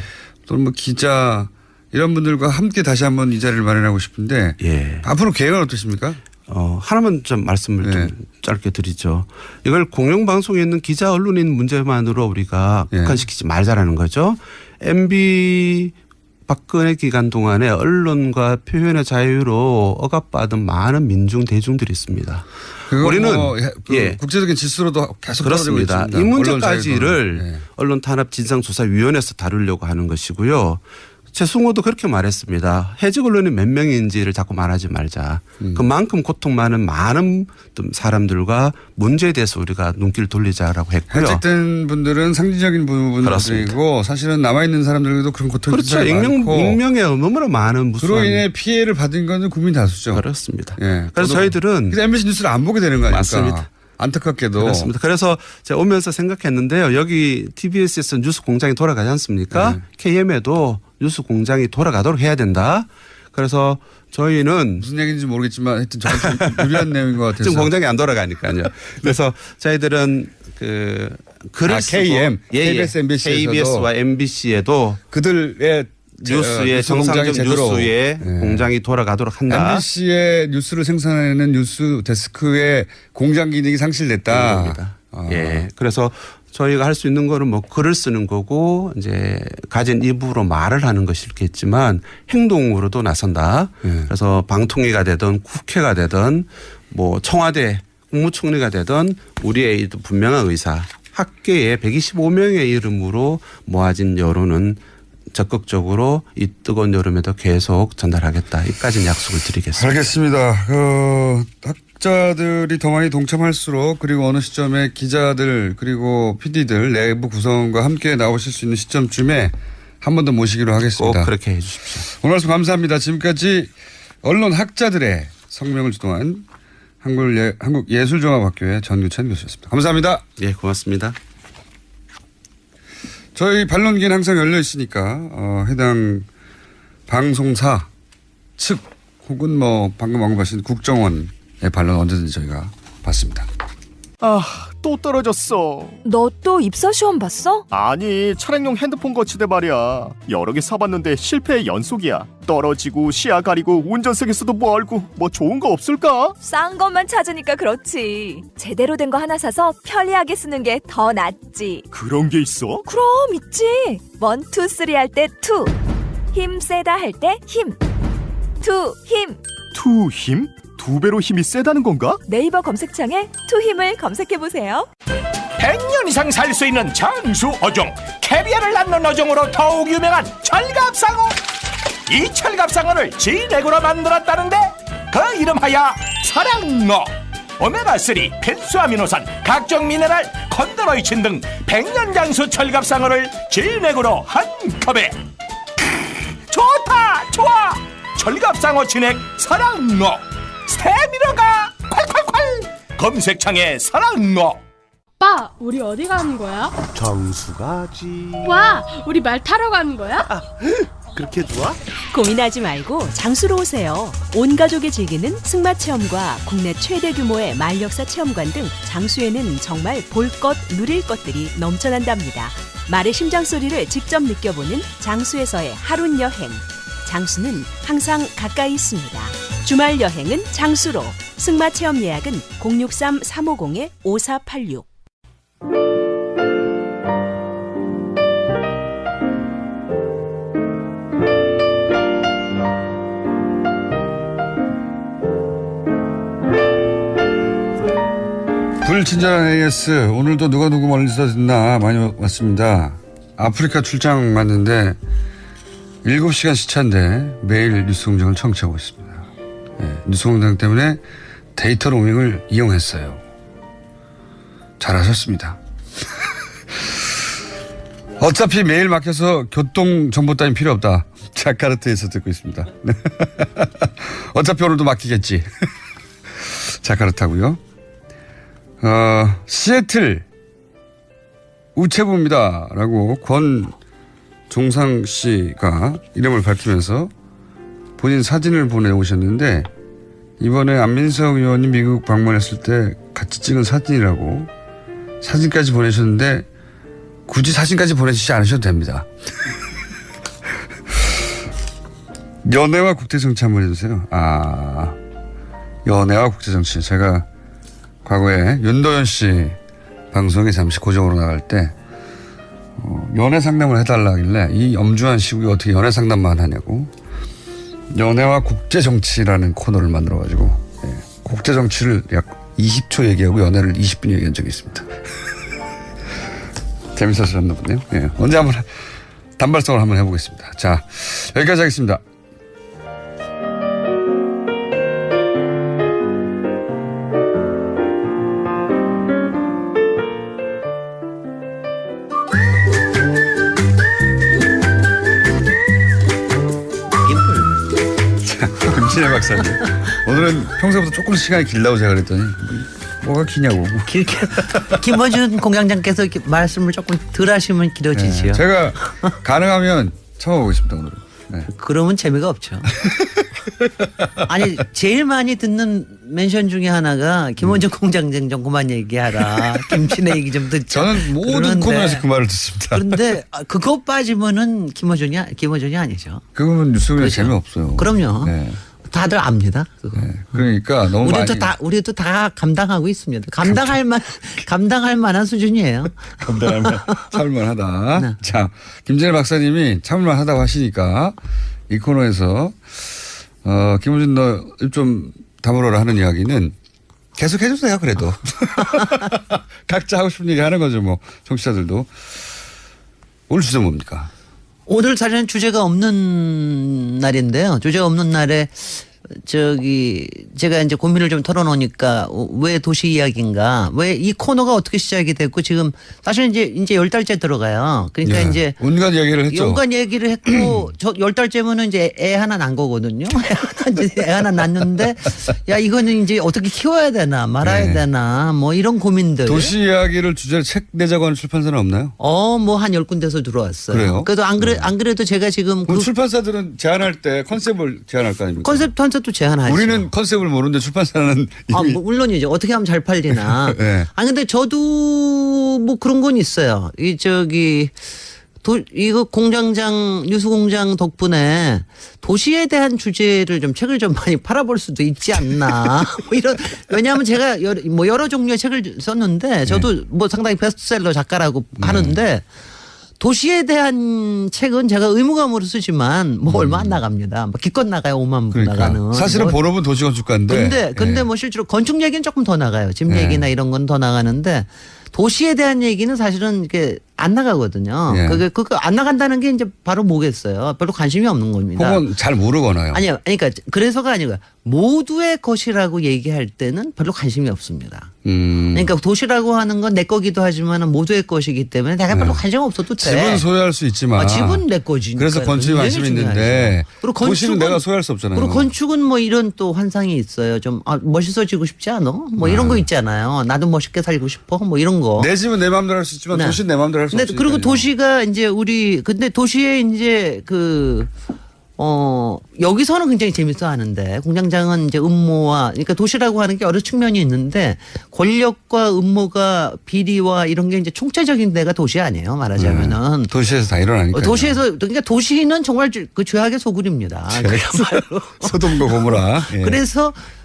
또는 뭐 기자 이런 분들과 함께 다시 한번 이 자리를 마련하고 싶은데 앞으로 계획은 어떠십니까? 하나만 좀 말씀을 좀 짧게 드리죠. 이걸 공영방송에 있는 기자 언론인 문제만으로 우리가 국한시키지 말자라는 거죠. MB 박근혜 기간 동안에 언론과 표현의 자유로 억압받은 많은 민중 대중들이 있습니다. 우리는 뭐 국제적인 지수로도 계속 그렇습니다. 이 문제까지를 언론 탄압 진상조사위원회에서 다루려고 하는 것이고요. 최승호도 그렇게 말했습니다. 해직 언론이 몇 명인지를 자꾸 말하지 말자. 그만큼 고통 많은 사람들과 문제에 대해서 우리가 눈길을 돌리자라고 했고요. 해직된 분들은 상징적인 부분들이고 사실은 남아있는 사람들도 그런 고통이 그렇죠. 많고. 익명에 너무나 많은 그로 인해 피해를 받은 건 국민 다수죠. 그렇습니다. 그래서 저희들은 MBC 뉴스를 안 보게 되는 거 아닙니까? 맞습니다. 안타깝게도. 그렇습니다. 그래서 제가 오면서 생각했는데요. 여기 TBS에서 뉴스 공장이 돌아가지 않습니까? KM에도 뉴스 공장이 돌아가도록 해야 된다. 그래서 저희는 무슨 얘기인지 모르겠지만 하여튼 저한테 유리한 내용인 것 같아서. 지금 공장이 안 돌아가니까요. 그래서 저희들은 글을 KM, KBS, MBC에서도 KBS와 MBC에도 그들의 뉴스의 정상적 뉴스의 공장이 돌아가도록 한다. MBC의 뉴스를 생산하는 뉴스 데스크의 공장 기능이 상실됐다. 그래서 저희가 할 수 있는 거는 뭐 글을 쓰는 거고 이제 가진 입으로 말을 하는 것이겠지만 행동으로도 나선다. 그래서 방통위가 되든 국회가 되든 뭐 청와대 국무총리가 되든 우리의 분명한 의사 학계의 125명의 이름으로 모아진 여론은 적극적으로 이 뜨거운 여름에도 계속 전달하겠다. 이까지는 약속을 드리겠습니다. 알겠습니다. 학자들이 더 많이 동참할수록 그리고 어느 시점에 기자들 그리고 PD들 내부 구성원과 함께 나오실 수 있는 시점쯤에 한 번 더 모시기로 하겠습니다. 꼭 그렇게 해 주십시오. 오늘 말씀 감사합니다. 지금까지 언론 학자들의 성명을 주도한 한국예술종합학교의 전규찬 교수였습니다. 감사합니다. 예, 고맙습니다. 저희 반론기는 항상 열려 있으니까 해당 방송사 측 혹은 뭐 방금 언급하신 국정원의 반론 언제든지 저희가 받습니다. 또 떨어졌어. 너 또 입사 시험 봤어? 아니, 차량용 핸드폰 거치대 말이야. 여러 개 사봤는데 실패의 연속이야. 떨어지고 시야 가리고 운전석에서도 멀고 뭐 좋은 거 없을까? 싼 것만 찾으니까 그렇지. 제대로 된 거 하나 사서 편리하게 쓰는 게 더 낫지. 그런 게 있어? 그럼 있지. 1, 2, 3 할 때 2. 힘 세다 할 때 힘. 2 힘. 2 힘? 2배로 힘이 세다는 건가? 네이버 검색창에 2 힘을 검색해보세요. 100년 이상 살 수 있는 장수 어종, 캐비아를 낳는 어종으로 더욱 유명한 철갑상어. 이 철갑상어를 진액으로 만들었다는데 그 이름하여 사랑어. 오메가3, 필수 아미노산, 각종 미네랄, 컨드로이친 등 100년 장수 철갑상어를 진액으로 한 컵에. 좋다, 좋아. 철갑상어 진액 사랑어. 스테미너가 콸콸콸. 검색창에 사랑어. 오빠, 우리 어디 가는 거야? 정수 가지. 와, 우리 말 타러 가는 거야? 그렇게 좋아? 고민하지 말고 장수로 오세요. 온 가족이 즐기는 승마 체험과 국내 최대 규모의 말역사 체험관 등 장수에는 정말 볼 것, 누릴 것들이 넘쳐난답니다. 말의 심장 소리를 직접 느껴보는 장수에서의 하룬 여행. 장수는 항상 가까이 있습니다. 주말 여행은 장수로. 승마 체험 예약은 063-350-5486. 불친절한 AS. 오늘도 누가 누구 멀리서 듣나 많이 왔습니다. 아프리카 출장 왔는데 7시간 시차인데 매일 뉴스공장을 청취하고 있습니다. 네, 뉴스공장 때문에 데이터 로밍을 이용했어요. 잘하셨습니다. 어차피 메일 막혀서 교통정보 따윈 필요 없다. 자카르타에서 듣고 있습니다. 어차피 오늘도 막히겠지. 자카르타고요. 시애틀 우체부입니다. 라고 권종상 씨가 이름을 밝히면서 본인 사진을 보내오셨는데 이번에 안민석 의원이 미국 방문했을 때 같이 찍은 사진이라고 사진까지 보내셨는데 굳이 사진까지 보내주시지 않으셔도 됩니다. 연애와 국제정치 한번 해주세요. 연애와 국제정치. 제가 과거에 윤도현 씨 방송에 잠시 고정으로 나갈 때 연애 상담을 해달라길래 이 엄중한 시국에 어떻게 연애 상담만 하냐고 연애와 국제정치라는 코너를 만들어가지고 국제정치를 약 20초 얘기하고 연애를 20분 얘기한 적이 있습니다. 재밌었었나 보네요. 예. 언제 한번 단발성을 한번 해보겠습니다. 자, 여기까지 하겠습니다. 김진애 박사님. 오늘은 평소보다 조금 시간이 길다고 제가 그랬더니 뭐가 기냐고. 길게 김원준 공장장께서 이렇게 말씀을 조금 덜 하시면 길어지지요. 네, 제가 가능하면 참아보겠습니다 오늘은. 네. 그러면 재미가 없죠. 아니 제일 많이 듣는 멘션 중에 하나가 김원준 공장장 좀 그만 얘기하라. 김진애 얘기 좀 듣자. 저는 모든 코너에서 그 말을 듣습니다. 그런데 그거 빠지면은 김원준이 아니죠. 그거는 뉴스공장 그렇죠. 재미없어요. 그럼요. 네. 다들 압니다. 그거. 네. 그러니까 너무 우리도 다 감당하고 있습니다. 감당할 만한 수준이에요. 감당하면 참을만하다. 네. 자, 김진애 박사님이 참을만하다고 하시니까 이 코너에서 김원준 너 입 좀 다물어라 하는 이야기는 계속 해주세요. 그래도 각자 하고 싶은 얘기 하는 거죠. 뭐 청취자들도. 오늘 주제 뭡니까? 오늘 사실은 주제가 없는 날인데요. 주제가 없는 날에 제가 이제 고민을 좀 털어놓으니까 왜 도시 이야기인가, 왜 이 코너가 어떻게 시작이 됐고 지금 사실 이제 10달째 들어가요. 그러니까 예. 이제 온갖 얘기를 했죠. 온갖 얘기를 했고 저 10달째면은 이제 애 하나 난 거거든요. 애 하나 낳는데 야 이거는 이제 어떻게 키워야 되나 말아야 되나 뭐 이런 고민들. 도시 이야기를 주제로 책 내자고 하는 출판사는 없나요? 뭐 한 10군데서 들어왔어요. 그래요? 그래도 안 그래도 제가 지금 그럼 출판사들은 제안할 때 컨셉을 제안할 거 아닙니까? 컨셉도 제안하죠. 우리는 컨셉을 모르는데 출판사는 이미 물론이죠. 어떻게 하면 잘 팔리나. 네. 근데 저도 뭐 그런 건 있어요. 이거 공장장 뉴스공장 덕분에 도시에 대한 주제를 좀 책을 좀 많이 팔아볼 수도 있지 않나. 뭐 이런 왜냐하면 제가 여러 종류의 책을 썼는데 저도 뭐 상당히 베스트셀러 작가라고 하는데. 도시에 대한 책은 제가 의무감으로 쓰지만 뭐 얼마 안 나갑니다. 뭐 기껏 나가요 5만 부 나가는. 사실은 본업은 도시건축가인데. 근데 뭐 실제로 건축 얘기는 조금 더 나가요. 집 얘기나 이런 건 더 나가는데 도시에 대한 얘기는 사실은 이게 안 나가거든요. 그거 안 나간다는 게 이제 바로 뭐겠어요. 별로 관심이 없는 겁니다. 혹은 잘 모르거나요. 아니요. 그러니까 그래서가 아니고 모두의 것이라고 얘기할 때는 별로 관심이 없습니다. 그러니까 도시라고 하는 건 내 거기도 하지만 모두의 것이기 때문에 내가 별로 관심 없어도 돼. 집은 소유할 수 있지만. 집은 내 거지. 그래서 건축에 관심이 있는데 그리고 도시는 내가 소유할 수 없잖아요. 그리고 건축은 뭐 이런 또 환상이 있어요. 좀 멋있어지고 싶지 않아? 뭐 이런 거 있잖아요. 나도 멋있게 살고 싶어. 뭐 이런 거. 내 집은 내 마음대로 할 수 있지만 도시는 내 마음대로 할 수 없으니까요. 그리고 도시가 이제 근데 도시에 이제 여기서는 굉장히 재밌어 하는데 공장장은 이제 음모와 그러니까 도시라고 하는 게 여러 측면이 있는데 권력과 음모가 비리와 이런 게 이제 총체적인 데가 도시 아니에요. 말하자면은. 도시에서 다 일어나니까. 그러니까 도시는 정말 그 죄악의 소굴입니다. 그야말로. 소돔과 고모라. 예.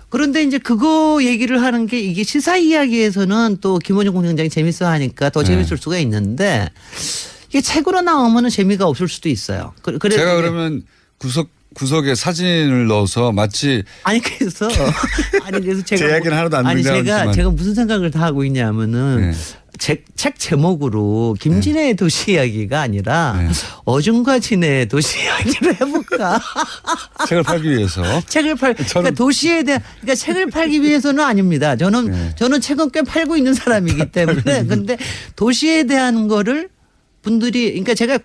그런데 이제 그거 얘기를 하는 게 이게 시사 이야기에서는 또 김원준 공장장이 재밌어 하니까 더 재밌을 수가 있는데 이게 책으로 나오면은 재미가 없을 수도 있어요. 제가 그러면 구석에 사진을 넣어서 마치 아니 그래서 제가 제 이야기는 하나도 안 아니 등장하지만 제가 무슨 생각을 다 하고 있냐면은 책 제목으로 김진애의 도시 이야기가 아니라 어중과 진애의 도시 이야기를 해볼까? 책을 팔기 위해서. 그러니까 도시에 대한 그러니까 책을 팔기 위해서는 아닙니다. 저는 책은 꽤 팔고 있는 사람이기 때문에 근데 도시에 대한 거를 분들이 그러니까 제가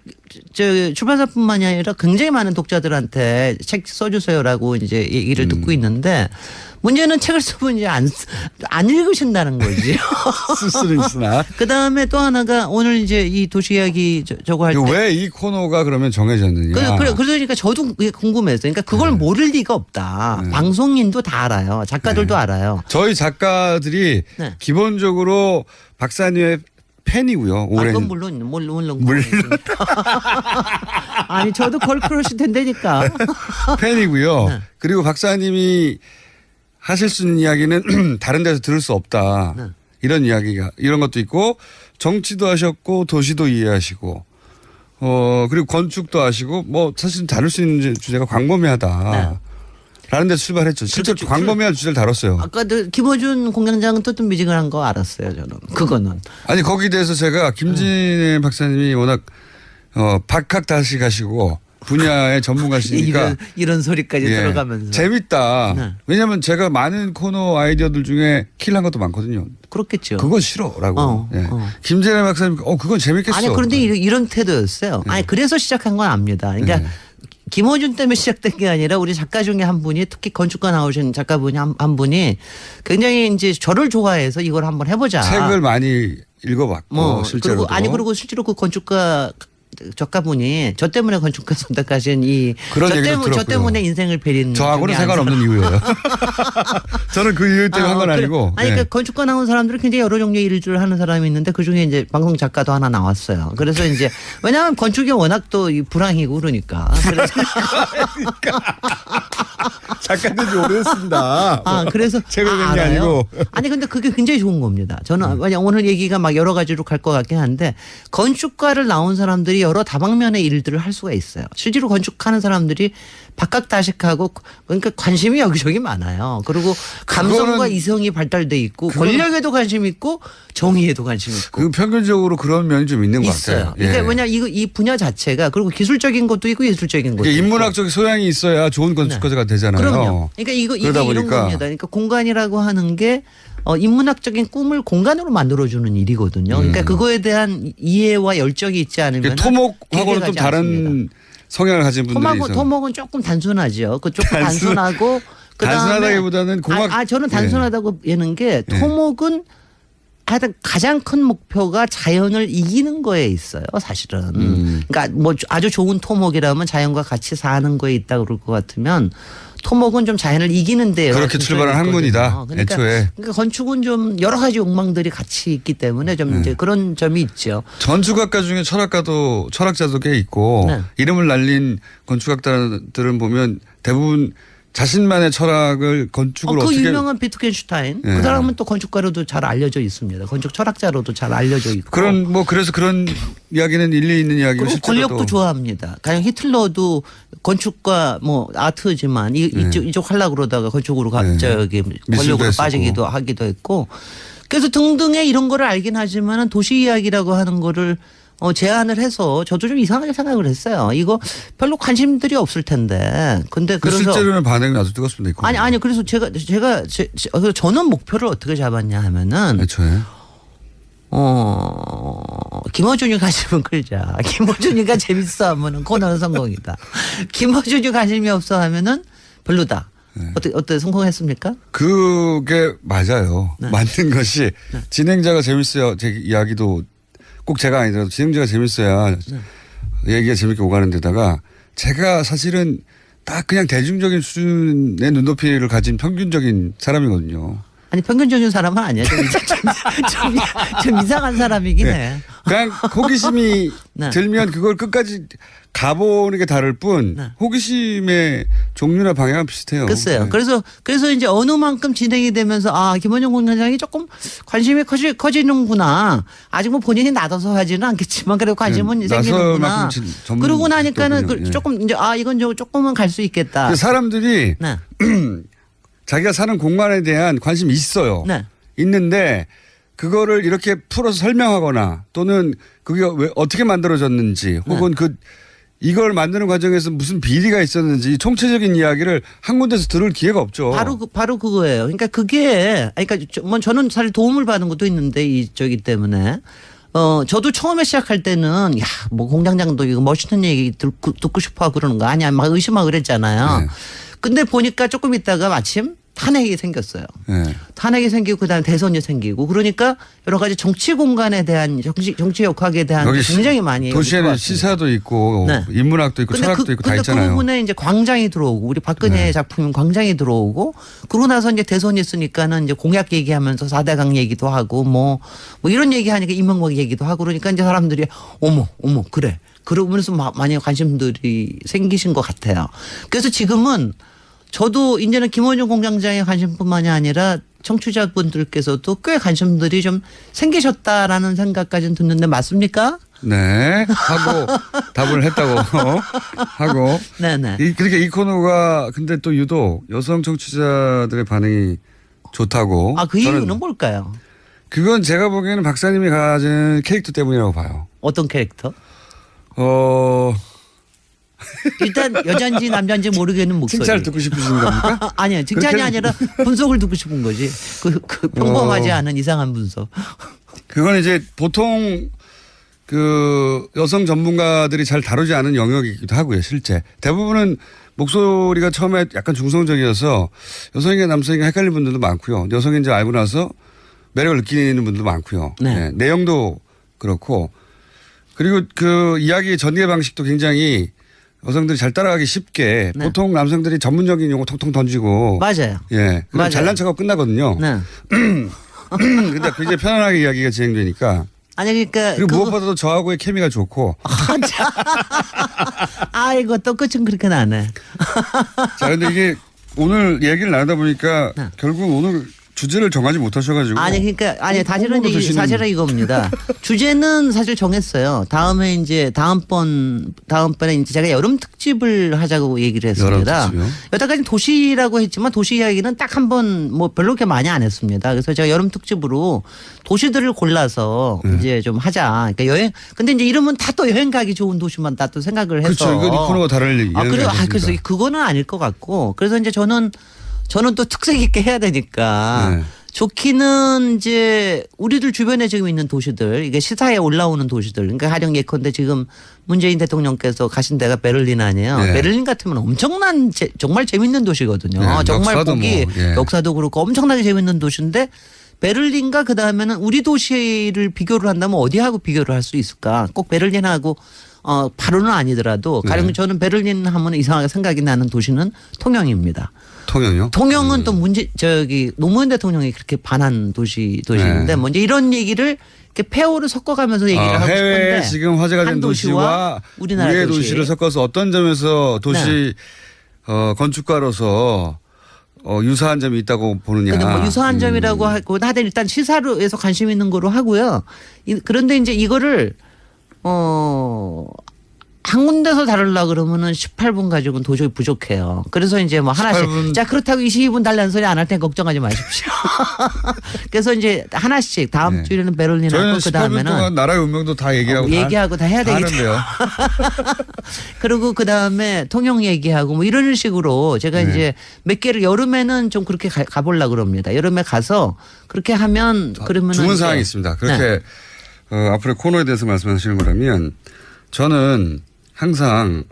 저 출판사뿐만이 아니라 굉장히 많은 독자들한테 책 써주세요라고 이제 얘기를 듣고 있는데 문제는 책을 쓰면 이제 안 읽으신다는 거지. 쓸 수는 있으나. 그 다음에 또 하나가 오늘 이제 이 도시 이야기 저거 할 때 왜 이 코너가 그러면 정해졌느냐. 그러니까 저도 그게 궁금했어요. 그러니까 그걸 모를 리가 없다. 방송인도 다 알아요. 작가들도 알아요. 저희 작가들이 기본적으로 박사님의 팬이고요. 오랜. 그건 물론. 아니 저도 걸크러시 된다니까. 팬이고요. 그리고 박사님이 하실 수 있는 이야기는 다른 데서 들을 수 없다. 이런 것도 있고 정치도 하셨고 도시도 이해하시고 그리고 건축도 하시고 뭐 사실 다룰 수 있는 주제가 광범위하다. 라는 데서 출발했죠. 실제로 광범위한 주제를 다뤘어요. 아까도 김어준 공장장은 뜨뜻미지근한 거 알았어요. 저는. 그거는. 아니 거기에 대해서 제가 김진애 박사님이 워낙 박학다시 가시고 분야의 전문가시니까 이런 소리까지 들어가면서 재밌다. 왜냐하면 제가 많은 코너 아이디어들 중에 킬한 것도 많거든요. 그렇겠죠. 그건 싫어라고. 김진애 박사님 그건 재밌겠어. 아니 그런데 이런 태도였어요. 아니 그래서 시작한 건 압니다. 그러니까 김어준 때문에 시작된 게 아니라 우리 작가 중에 한 분이 특히 건축가 나오신 작가분이 한 분이 굉장히 이제 저를 좋아해서 이걸 한번 해보자. 책을 많이 읽어봤고 실제로. 그리고 실제로 그 건축가 작가분이 저 때문에 건축가 선택하신 저 때문에 인생을 베린 저하고는 상관없는 이유예요. 저는 그 이유 때문에 한 건 아니고. 그러니까 건축가 나온 사람들은 굉장히 여러 종류의 일을 하는 사람이 있는데 그중에 이제 방송 작가도 하나 나왔어요. 그래서 이제 왜냐하면 건축이 워낙 또 불황이고 그러니까. 작가된 지 오래됐습니다. 그래서 책을 낸 게 아니고. 아니 근데 그게 굉장히 좋은 겁니다. 저는 오늘 얘기가 막 여러 가지로 갈 것 같긴 한데 건축가를 나온 사람들이 여러 다방면의 일들을 할 수가 있어요. 실제로 건축하는 사람들이 박학다식하고 그러니까 관심이 여기저기 많아요. 그리고 감성과 이성이 발달돼 있고 권력에도 관심 있고 정의에도 관심 있고. 그 평균적으로 그런 면이 좀 있는 것 같아요. 그러니까 왜냐 이 분야 자체가 그리고 기술적인 것도 있고 예술적인 것도 있고. 인문학적 소양이 있어야 좋은 건축가가 되잖아요. 그럼요. 그러니까 이게 이런 겁니다. 그러니까 공간이라고 하는 게 인문학적인 꿈을 공간으로 만들어주는 일이거든요. 그러니까 그거에 대한 이해와 열정이 있지 않으면 토목하고는 좀 다른 성향을 가진 분들이 있어요. 토목은 조금 단순하죠. 그 조금 단순하고 단순하다기보다는 저는 단순하다고 얘는 게 토목은 하여튼 가장 큰 목표가 자연을 이기는 거에 있어요, 사실은. 그러니까 뭐 아주 좋은 토목이라면 자연과 같이 사는 거에 있다 그럴 것 같으면 토목은 좀 자연을 이기는데요. 그렇게 출발한 학문이다. 애초에. 그러니까 건축은 좀 여러 가지 욕망들이 같이 있기 때문에 좀 이제 그런 점이 있죠. 건축학과 중에 철학자도 꽤 있고 이름을 날린 건축학자들은 보면 대부분 자신만의 철학을 건축으로 그 유명한 비트겐슈타인 그 사람은 또 건축가로도 잘 알려져 있습니다. 건축 철학자로도 잘 알려져 있고. 그래서 그런 이야기는 일리 있는 이야기고 그리고 권력도 좋아합니다. 가령 히틀러도 건축과 아트지만 이쪽 하려고 그러다가 건축으로 권력으로 빠지기도 하기도 했고. 그래서 등등의 이런 거를 알긴 하지만 도시 이야기라고 하는 거를 제안을 해서 저도 좀 이상하게 생각을 했어요. 이거 별로 관심들이 없을 텐데. 근데 그래서 실제로는 반응이 아주 뜨겁습니다. 아니 그래서 제가 저는 목표를 어떻게 잡았냐 하면은 애초에 김어준이 관심은 끌자. 김어준이가 재밌어 하면은 코너는 성공이다. 김어준이 관심이 없어 하면은 별로다. 어때 성공했습니까? 그게 맞아요. 맞는 것이 진행자가 재밌어요. 제 이야기도 꼭 제가 아니더라도 진행자가 재밌어야 얘기가 재밌게 오가는 데다가 제가 사실은 딱 그냥 대중적인 수준의 눈높이를 가진 평균적인 사람이거든요. 아니 평균적인 사람은 아니야. 좀 이상한 사람이긴 해. 그냥 호기심이 들면 그걸 끝까지 가보는 게 다를 뿐 호기심의 종류나 방향은 비슷해요. 글쎄요. 네. 그래서 이제 어느 만큼 진행이 되면서 김원영 공장장이 조금 관심이 커지는구나. 아직 뭐 본인이 나서서 하지는 않겠지만 그래도 관심은 생기는구나. 그러고 나니까는 조금 이제 이건 조금은 갈 수 있겠다. 사람들이 자기가 사는 공간에 대한 관심이 있어요. 있는데 그거를 이렇게 풀어서 설명하거나 또는 그게 왜 어떻게 만들어졌는지 혹은 이걸 만드는 과정에서 무슨 비리가 있었는지 총체적인 이야기를 한 군데서 들을 기회가 없죠. 바로 그거예요. 그러니까 뭐 저는 사실 도움을 받은 것도 있는데 이쪽이 때문에. 저도 처음에 시작할 때는 뭐 공장장도 이거 멋있는 얘기 듣고 싶어 하고 그러는 거 아니야 막 의심하고 그랬잖아요. 근데 보니까 조금 있다가 마침 탄핵이 생겼어요. 탄핵이 생기고 그다음에 대선이 생기고 그러니까 여러 가지 정치 공간에 대한 정치 역학에 대한 굉장히 많이 도시에는 시사도 있고 인문학도 있고 철학도 있고 다 있잖아요. 그 부분에 이제 광장이 들어오고 우리 박근혜 작품인 광장이 들어오고 그러고 나서 이제 대선이 있으니까는 이제 공약 얘기하면서 4대강 얘기도 하고 뭐 이런 얘기하니까 이명박 얘기도 하고 그러니까 이제 사람들이 어머 그래. 그러면서 많이 관심들이 생기신 것 같아요. 그래서 지금은 저도 이제는 김원중 공장장의 관심뿐만이 아니라 청취자분들께서도 꽤 관심들이 좀 생기셨다라는 생각까지는 듣는데 맞습니까? 네. 하고 답을 했다고 하고. 네네. 그러니까 이 코너가 근데 또 유독 여성 청취자들의 반응이 좋다고. 그 이유는 뭘까요? 그건 제가 보기에는 박사님이 가진 캐릭터 때문이라고 봐요. 어떤 캐릭터? 일단 여잔지 남잔지 모르겠는 목소리. 칭찬을 듣고 싶으신 겁니까? 아니요. 칭찬이 아니라 분석을 듣고 싶은 거지. 그 평범하지 않은 이상한 분석. 그건 이제 보통 그 여성 전문가들이 잘 다루지 않은 영역이기도 하고요. 실제. 대부분은 목소리가 처음에 약간 중성적이어서 여성인가 남성인가 헷갈리는 분들도 많고요. 여성인지 알고 나서 매력을 느끼는 분들도 많고요. 네. 내용도 그렇고 그리고 그 이야기의 전개 방식도 굉장히 여성들이 잘 따라가기 쉽게 보통 남성들이 전문적인 용어 통통 던지고 맞아요. 예. 그럼 잘난 척하고 끝나거든요. 근데 굉장히 편안하게 이야기가 진행되니까. 아니 그러니까 그리고 무엇보다도 저하고의 케미가 좋고. 이거 또 끝은 그렇게 나네. 자, 근데 이게 오늘 얘기를 나누다 보니까 결국 오늘 주제를 정하지 못하셔가지고. 사실은 이겁니다. 주제는 사실 정했어요. 다음에 이제 다음번에 이제 제가 여름 특집을 하자고 얘기를 했습니다. 여태까지 도시라고 했지만 도시 이야기는 딱 한 번 뭐 별로 그렇게 많이 안 했습니다. 그래서 제가 여름 특집으로 도시들을 골라서 이제 좀 하자. 그러니까 근데 이제 이러면 다 또 여행 가기 좋은 도시만 다 또 생각을 해서. 그렇죠. 이건 이 코너가 다를 얘기예요. 그래서 그거는 아닐 것 같고. 그래서 이제 저는 또 특색 있게 해야 되니까 좋기는 이제 우리들 주변에 지금 있는 도시들 이게 시사에 올라오는 도시들 그러니까 가령 예컨대 지금 문재인 대통령께서 가신 데가 베를린 아니에요. 베를린 같으면 엄청난 정말 재밌는 도시거든요. 정말 보기 역사도 그렇고 엄청나게 재밌는 도시인데 베를린과 그다음에는 우리 도시를 비교를 한다면 어디하고 비교를 할 수 있을까? 꼭 베를린하고 바로는 아니더라도 가령 저는 베를린 하면 이상하게 생각이 나는 도시는 통영입니다. 통영요? 통영은 또 노무현 대통령이 그렇게 반한 도시인데 뭐 이제 이런 얘기를 이렇게 페어를 섞어가면서 얘기를 하고 싶은데 해외에 지금 화제가 된 도시와 우리의 도시를 섞어서 어떤 점에서 도시 건축가로서 유사한 점이 있다고 보느냐. 근데 뭐 유사한 점이라고 하고 다들 일단 시사로에서 관심 있는 거로 하고요. 그런데 이제 이거를 한 군데서 다루려고 그러면은 18분 가지고는 도저히 부족해요. 그래서 이제 뭐 하나씩. 18분. 자, 그렇다고 22분 달라는 소리 안 할 테니 걱정하지 마십시오. 그래서 이제 하나씩 다음 주에는 베를린하고 그 다음에는. 18분 동안 나라의 운명도 다 얘기하고 다 해야 되겠죠. 그리고 그 다음에 통영 얘기하고 뭐 이런 식으로 제가 이제 몇 개를 여름에는 좀 그렇게 가보려고 그럽니다. 여름에 가서 그렇게 하면 그러면은. 좋은 사항이 있습니다. 그렇게 앞으로 코너에 대해서 말씀하시는 거라면 저는 항상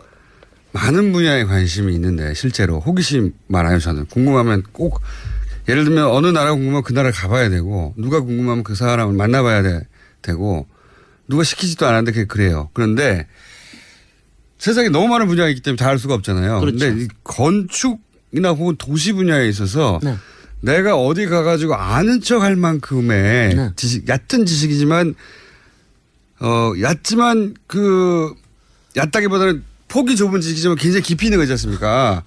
많은 분야에 관심이 있는데 실제로 호기심 많아요. 저는 궁금하면 꼭 예를 들면 어느 나라 궁금하면 그 나라 가봐야 되고 누가 궁금하면 그 사람을 만나봐야 되고 누가 시키지도 않았는데 그래요. 그런데 세상에 너무 많은 분야가 있기 때문에 다 알 수가 없잖아요. 그런데 이 건축이나 혹은 도시 분야에 있어서 내가 어디 가가지고 아는 척 할 만큼의 얕은 지식이지만 얕지만 얕다기보다는 폭이 좁은 지식이지만 굉장히 깊이 있는 거 있지 않습니까?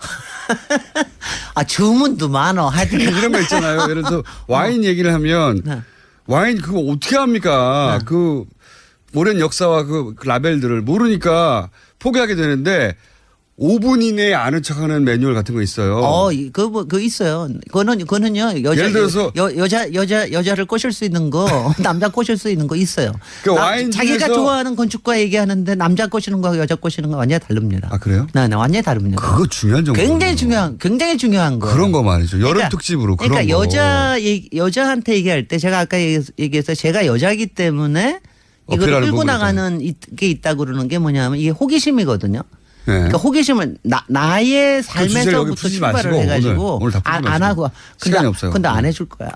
아, 주문도 많어. 하여튼 이런 거 있잖아요. 예를 들어서 와인 얘기를 하면 와인 그거 어떻게 합니까? 그 오랜 역사와 그 라벨들을 모르니까 포기하게 되는데 5분 이내에 아는 척하는 매뉴얼 같은 거 있어요. 그거 있어요. 그거는요. 예를 들어서 여자를 꼬실 수 있는 거, 남자 꼬실 수 있는 거 있어요. 그 와인 자기가 좋아하는 건축가 얘기하는데 남자 꼬시는 거하고 여자 꼬시는 거 완전히 다릅니다. 아, 그래요? 네, 완전히 다릅니다. 그거 중요한 정보. 굉장히 중요한 거. 그런 거 말이죠. 여름 특집으로 그런 그러니까 거. 여자한테 얘기할 때 제가 아까 얘기해서 제가 여자이기 때문에 이걸 어필하는 끌고 부분이죠. 나가는 게 있다고 그러는 게 뭐냐면 이게 호기심이거든요. 네. 그러니까 호기심을 나의 주제를 여기 삶에서부터 푸지 출발을 마시고 해가지고 오늘 다 푸지 안 마시고. 하고 시간이 없어요. 근데 안 해줄 거야.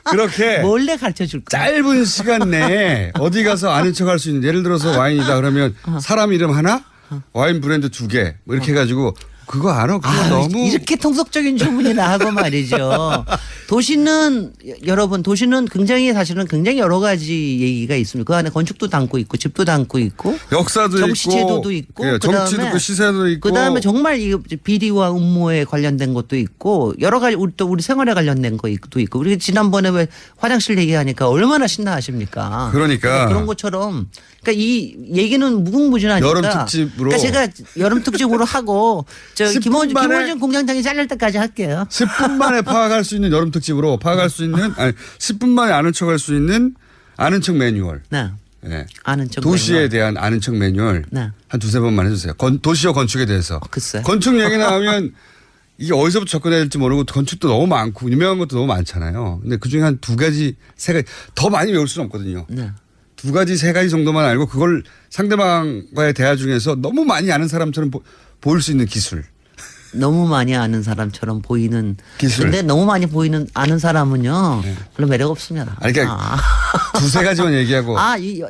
그렇게 몰래 가르쳐 줄 거야. 짧은 시간 내에 어디 가서 아는 척 할 수 있는 예를 들어서 와인이다 그러면 사람 이름 하나 와인 브랜드 2개 뭐 이렇게 해가지고 그거 알아? 그거 너무 이렇게 통속적인 주문이나 하고 말이죠. 여러분 도시는 사실은 굉장히 여러 가지 얘기가 있습니다. 그 안에 건축도 담고 있고 집도 담고 있고 역사도 정치제도도 있고 있고 정치도 있고 시세도 있고 그다음에 정말 이 비리와 음모에 관련된 것도 있고 여러 가지 우리 생활에 관련된 것도 있고 우리 지난번에 왜 화장실 얘기하니까 얼마나 신나하십니까? 그러니까 그런 것처럼 그러니까 이 얘기는 무궁무진하니까 여름 특집으로 그러니까 제가 여름 특집으로 하고 김원준 공장장이 잘릴 때까지 할게요. 10분 만에 파악할 수 있는 여름 특집으로 파악할 수 있는 10분 만에 아는 척할 수 있는 아는 척 매뉴얼. 네. 네. 아는 척 도시에 매뉴얼. 대한 아는 척 매뉴얼 네. 한 두세 번만 해주세요. 도시와 건축에 대해서. 글쎄. 건축 얘기 나오면 이게 어디서부터 접근해야 될지 모르고 건축도 너무 많고 유명한 것도 너무 많잖아요. 근데 그중에 한 두 가지, 세 가지 더 많이 외울 수는 없거든요. 네. 두 가지, 세 가지 정도만 알고 그걸 상대방과의 대화 중에서 너무 많이 아는 사람처럼 보일 수 있는 기술. 너무 많이 아는 사람처럼 보이는 기술. 근데 너무 많이 아는 사람은요 별로 매력 없습니다. 그러니까 두세 가지만 얘기하고.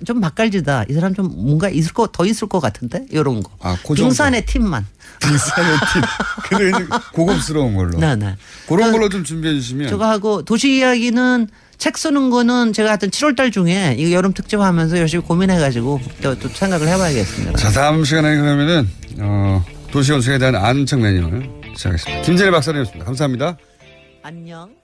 좀 맛깔지다. 이 사람 좀 뭔가 더 있을 것 같은데 이런 거. 빙산의 팀만. 빙산의 팀. 근데 고급스러운 걸로. 네네. 그런 걸로 좀 준비해 주시면. 저거 하고 도시 이야기는 책 쓰는 거는 제가 하여튼 7월달 중에 이거 여름 특집 하면서 열심히 고민해가지고 또 생각을 해봐야겠습니다. 자, 다음 시간에 그러면은 도시 건축에 대한 아는 척 매뉴얼 시작하겠습니다. 김진애 박사님이었습니다. 감사합니다. 안녕.